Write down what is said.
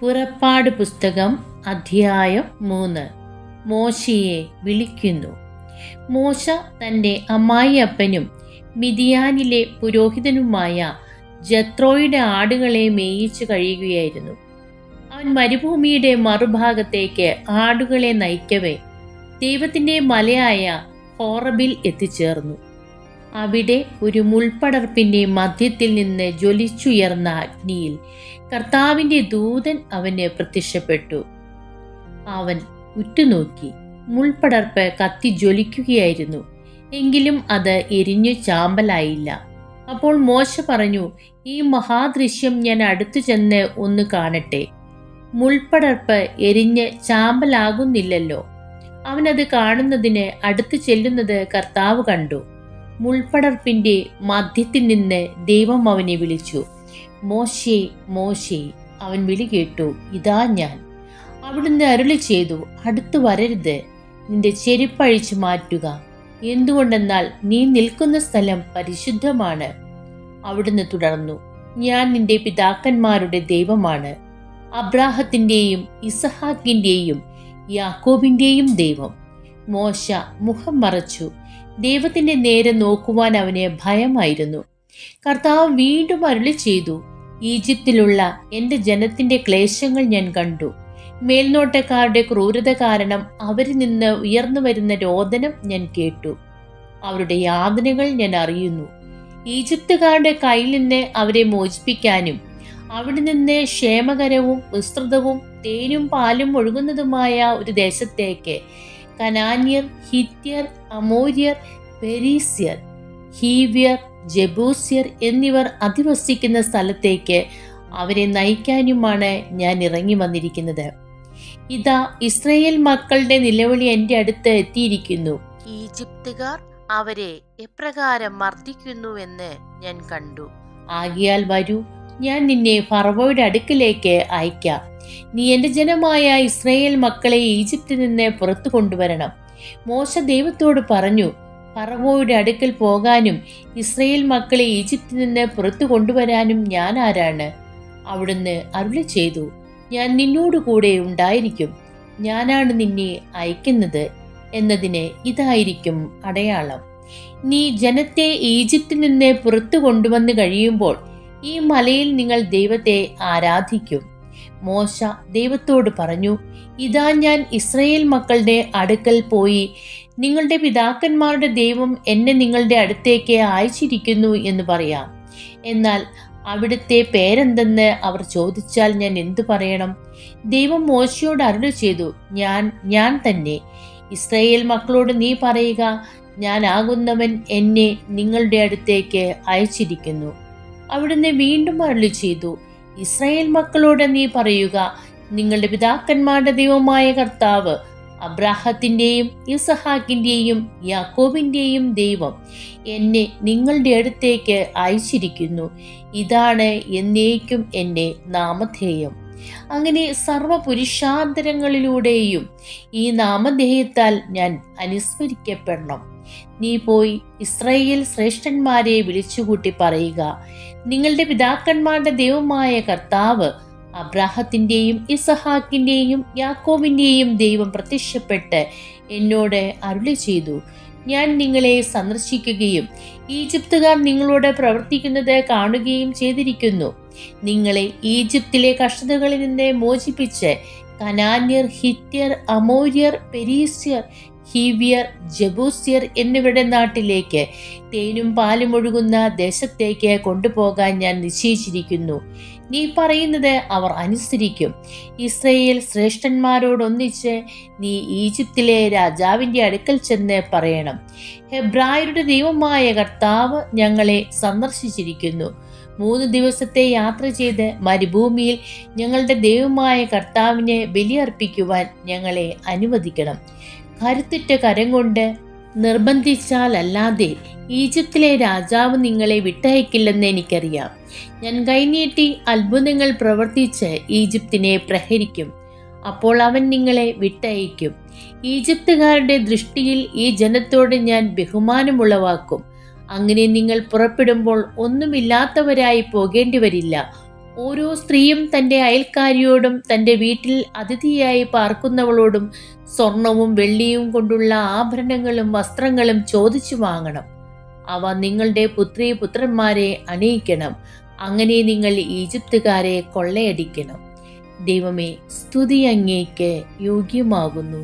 പുറപ്പാട് പുസ്തകം അധ്യായം 3. മോശയെ വിളിക്കുന്നു. മോശ തൻ്റെ അമ്മായിയപ്പനും മിദിയാനിലെ പുരോഹിതനുമായ ജത്രോയുടെ ആടുകളെ മേയിച്ചു കഴിയുകയായിരുന്നു. അവൻ മരുഭൂമിയുടെ മറുഭാഗത്തേക്ക് ആടുകളെ നയിക്കവേ ദൈവത്തിൻ്റെ മലയായ ഹോറബിൽ എത്തിച്ചേർന്നു. അവിടെ ഒരു മുൾപടർപ്പിൻ്റെ മധ്യത്തിൽ നിന്ന് ജ്വലിച്ചുയർന്ന അഗ്നിയിൽ കർത്താവിൻ്റെ ദൂതൻ അവന് പ്രത്യക്ഷപ്പെട്ടു. അവൻ ഉറ്റുനോക്കി. മുൾപടർപ്പ് കത്തി ജ്വലിക്കുകയായിരുന്നു, എങ്കിലും അത് എരിഞ്ഞു ചാമ്പലായില്ല. അപ്പോൾ മോശ പറഞ്ഞു, ഈ മഹാദൃശ്യം ഞാൻ അടുത്തു ചെന്ന് ഒന്ന് കാണട്ടെ. മുൾപടർപ്പ് എരിഞ്ഞ് ചാമ്പലാകുന്നില്ലല്ലോ. അവനത് കാണുന്നതിന് അടുത്തു ചെല്ലുന്നത് കർത്താവ് കണ്ടു. മുൾപടർപ്പിന്റെ മധ്യത്തിൽ നിന്ന് ദൈവം അവനെ വിളിച്ചു, മോശേ മോശേ. അവൻ വിളി കേട്ടു, ഇതാ ഞാൻ. അവിടുന്ന് അരുളി ചെയ്തു, അടുത്തു വരരുത്, നിന്റെ ചെരുപ്പഴിച്ചു മാറ്റുക. എന്തുകൊണ്ടെന്നാൽ നീ നിൽക്കുന്ന സ്ഥലം പരിശുദ്ധമാണ്. അവിടുന്ന് തുടർന്നു, ഞാൻ നിന്റെ പിതാക്കന്മാരുടെ ദൈവമാണ്, അബ്രാഹത്തിന്റെയും ഇസഹാക്കിന്റെയും യാക്കോബിന്റെയും ദൈവം. മോശ മുഖം മറച്ചു. ദൈവത്തിന്റെ നേരെ നോക്കുവാൻ അവന് ഭയമായിരുന്നു. കർത്താവ് വീണ്ടും അരുളി ചെയ്തു, ഈജിപ്തിലുള്ള എൻ്റെ ജനത്തിന്റെ ക്ലേശങ്ങൾ ഞാൻ കണ്ടു. മേൽനോട്ടക്കാരുടെ ക്രൂരത കാരണം അവരിൽ നിന്ന് ഉയർന്നു വരുന്ന രോദനം ഞാൻ കേട്ടു. അവരുടെ യാതനകൾ ഞാൻ അറിയുന്നു. ഈജിപ്തുകാരുടെ കയ്യിൽ നിന്ന് അവരെ മോചിപ്പിക്കാനും അവിടെ നിന്ന് ക്ഷേമകരവും വിസ്തൃതവും തേനും പാലും ഒഴുകുന്നതുമായ ഒരു ദേശത്തേക്ക് കനാന്യർ, ഹിത്യർ, അമോര്യർ, പെരീസ്യർ, ഹീവ്യർ, ജബൂസ്യർ എന്നിവർ അധിവസിക്കുന്ന സ്ഥലത്തേക്ക് അവരെ നയിക്കാനുമാണ് ഞാൻ ഇറങ്ങി വന്നിരിക്കുന്നത്. ഇതാ, ഇസ്രായേൽ മക്കളുടെ നിലവിളി എൻ്റെ അടുത്ത് എത്തിയിരിക്കുന്നു. ഈജിപ്തുകാർ അവരെ എപ്രകാരം മർദ്ദിക്കുന്നുവെന്ന് ഞാൻ കണ്ടു. ആകിയാൽ വരൂ, ഞാൻ നിന്നെ ഫറവോയുടെ അടുക്കിലേക്ക് അയക്കാം. നീ എൻ്റെ ജനമായ ഇസ്രായേൽ മക്കളെ ഈജിപ്തിൽ നിന്ന് പുറത്തു കൊണ്ടുവരണം. മോശ ദൈവത്തോട് പറഞ്ഞു, ഫറവോയുടെ അടുക്കൽ പോകാനും ഇസ്രായേൽ മക്കളെ ഈജിപ്തിൽ നിന്ന് പുറത്തു കൊണ്ടുവരാനും ഞാൻ ആരാണ്? അവിടുന്ന് അരുളി ചെയ്തു, ഞാൻ നിന്നോട് കൂടെ ഉണ്ടായിരിക്കും. ഞാനാണ് നിന്നെ അയക്കുന്നത് എന്നതിന് ഇതായിരിക്കും അടയാളം. നീ ജനത്തെ ഈജിപ്തിൽ നിന്ന് പുറത്തു കൊണ്ടുവന്ന് കഴിയുമ്പോൾ ഈ മലയിൽ നിങ്ങൾ ദൈവത്തെ ആരാധിക്കും. മോശ ദൈവത്തോട് പറഞ്ഞു, ഇതാ ഞാൻ ഇസ്രായേൽ മക്കളുടെ അടുക്കൽ പോയി നിങ്ങളുടെ പിതാക്കന്മാരുടെ ദൈവം എന്നെ നിങ്ങളുടെ അടുത്തേക്ക് അയച്ചിരിക്കുന്നു എന്ന് പറയാം. എന്നാൽ അവിടുത്തെ പേരെന്തെന്ന് അവർ ചോദിച്ചാൽ ഞാൻ എന്തു പറയണം? ദൈവം മോശയോട് അരുളി ചെയ്തു, ഞാൻ തന്നെ. ഇസ്രായേൽ മക്കളോട് നീ പറയുക, ഞാനാകുന്നവൻ എന്നെ നിങ്ങളുടെ അടുത്തേക്ക് അയച്ചിരിക്കുന്നു. അവിടുന്ന് വീണ്ടും അരുളി ചെയ്തു, ഇസ്രായേൽ മക്കളോട് നീ പറയുക, നിങ്ങളുടെ പിതാക്കന്മാരുടെ ദൈവമായ കർത്താവ്, അബ്രാഹത്തിന്റെയും ഇസഹാക്കിന്റെയും യാക്കോബിന്റെയും ദൈവം എന്നെ നിങ്ങളുടെ അടുത്തേക്ക് അയച്ചിരിക്കുന്നു. ഇതാണ് എന്നേക്കും എൻ്റെ നാമധേയം. അങ്ങനെ സർവപുരുഷാന്തരങ്ങളിലൂടെയും ഈ നാമധേയത്താൽ ഞാൻ അനുസ്മരിക്കപ്പെടണം. നീ പോയി ഇസ്രായേൽ ശ്രേഷ്ഠന്മാരെ വിളിച്ചുകൂട്ടി പറയുക, നിങ്ങളുടെ പിതാക്കന്മാരുടെ ദൈവമായ കർത്താവ്, അബ്രാഹത്തിന്റെയും ഇസഹാക്കിന്റെയും യാക്കോബിന്റെയും ദൈവം പ്രത്യക്ഷപ്പെട്ട് എന്നോട് അരുളി ചെയ്തു, ഞാൻ നിങ്ങളെ സന്ദർശിക്കുകയും ഈജിപ്തുകാർ നിങ്ങളോട് പ്രവർത്തിക്കുന്നത് കാണുകയും ചെയ്തിരിക്കുന്നു. നിങ്ങളെ ഈജിപ്തിലെ കഷ്ടതകളിൽ നിന്ന് മോചിപ്പിച്ച് കനാന്യർ, ഹിത്യർ, അമോര്യർ, പെരീസ്യർ, ഹീവ്യർ, ജബൂസ്യർ എന്നിവരുടെ നാട്ടിലേക്ക് തേനും പാലും ഒഴുകുന്ന ദേശത്തേക്ക് കൊണ്ടുപോകാൻ ഞാൻ നിശ്ചയിച്ചിരിക്കുന്നു. നീ പറയുന്നത് അവർ അനുസരിക്കും. ഇസ്രായേൽ ശ്രേഷ്ഠന്മാരോടൊന്നിച്ച് നീ ഈജിപ്തിലെ രാജാവിന്റെ അടുക്കൽ ചെന്ന് പറയണം, ഹെബ്രായരുടെ ദൈവമായ കർത്താവ് ഞങ്ങളെ സന്ദർശിച്ചിരിക്കുന്നു. 3 ദിവസത്തെ യാത്ര ചെയ്ത് മരുഭൂമിയിൽ ഞങ്ങളുടെ ദൈവമായ കർത്താവിനെ ബലിയർപ്പിക്കുവാൻ ഞങ്ങളെ അനുവദിക്കണം. കരുത്തുറ്റ കരം കൊണ്ട് നിർബന്ധിച്ചാലല്ലാതെ ഈജിപ്തിലെ രാജാവ് നിങ്ങളെ വിട്ടയക്കില്ലെന്ന് എനിക്കറിയാം. ഞാൻ കൈനീട്ടി അത്ഭുതങ്ങൾ പ്രവർത്തിച്ച് ഈജിപ്തിനെ പ്രഹരിക്കും. അപ്പോൾ അവൻ നിങ്ങളെ വിട്ടയക്കും. ഈജിപ്തുകാരുടെ ദൃഷ്ടിയിൽ ഈ ജനത്തോട് ഞാൻ ബഹുമാനമുളവാക്കും. അങ്ങനെ നിങ്ങൾ പുറപ്പെടുമ്പോൾ ഒന്നുമില്ലാത്തവരായി പോകേണ്ടി വരില്ല. ഓരോ സ്ത്രീയും തൻ്റെ അയൽക്കാരിയോടും തൻ്റെ വീട്ടിൽ അതിഥിയായി പാർക്കുന്നവളോടും സ്വർണവും വെള്ളിയും കൊണ്ടുള്ള ആഭരണങ്ങളും വസ്ത്രങ്ങളും ചോദിച്ചു വാങ്ങണം. അവ നിങ്ങളുടെ പുത്രി പുത്രന്മാരെ അണിയിക്കണം. അങ്ങനെ നിങ്ങൾ ഈജിപ്തുകാരെ കൊള്ളയടിക്കണം. ദൈവമേ, സ്തുതി അങ്ങേക്ക് യോഗ്യമാകുന്നു.